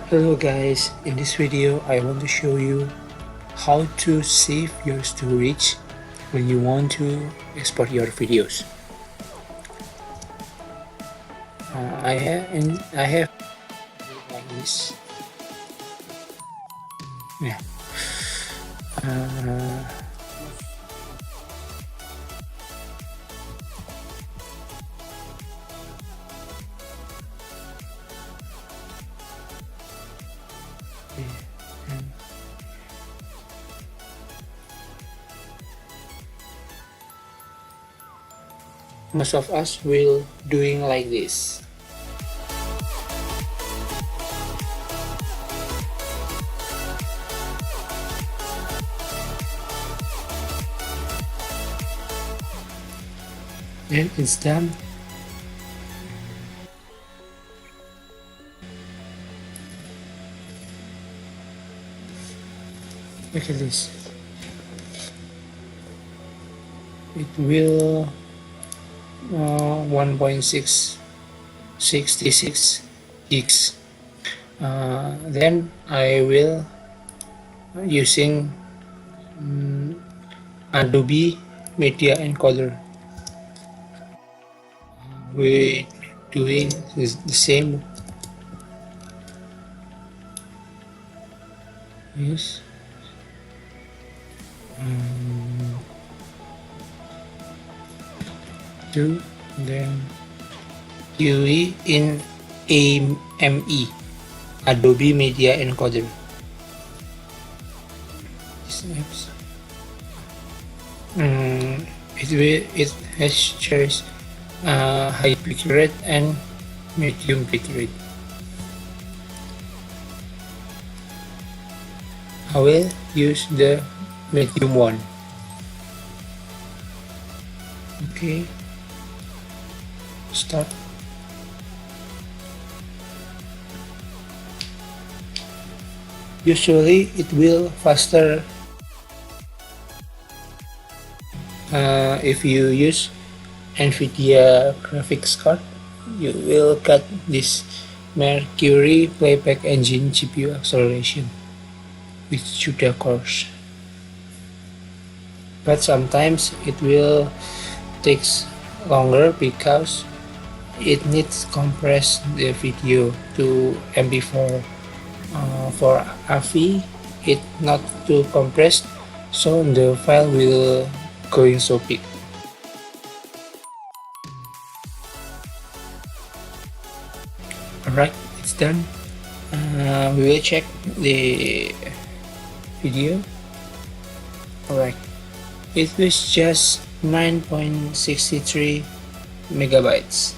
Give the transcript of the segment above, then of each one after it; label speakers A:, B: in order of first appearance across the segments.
A: Hello guys, in this video I want to show you how to save your storage when you want to export your videos. I have like this. Yeah. Most of us will doing like this. Then it's done. Look at this. It will 1.666 gigs. Then I will using Adobe Media Encoder. We doing the same. Yes. Then UE in AME, Adobe Media Encoder. It has choice high bitrate and medium bitrate. I will use the medium one. Okay. Start. Usually it will faster if you use NVIDIA graphics card. You will get this Mercury Playback Engine GPU acceleration with CUDA cores. But sometimes it will takes longer because it needs compress the video to MP4. For AV, it not too compressed, so the file will going so big. Alright, it's done. We will check the video. Alright, it was just 9.63 megabytes,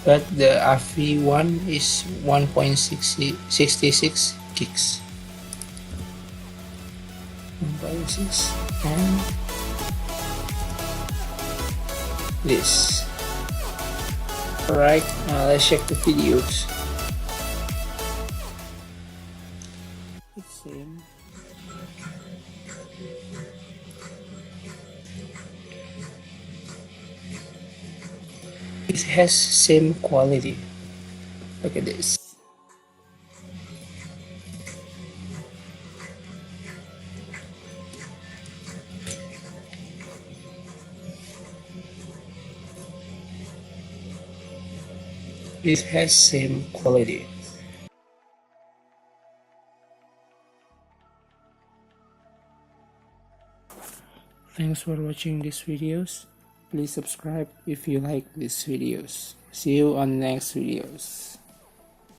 A: but the AV one is 1.66 gigs. 1.6 and this. Alright, let's check the videos. It's same. It has same quality. Look at this. It has same quality. Thanks for watching these videos. Please subscribe if you like these videos. See you on next videos.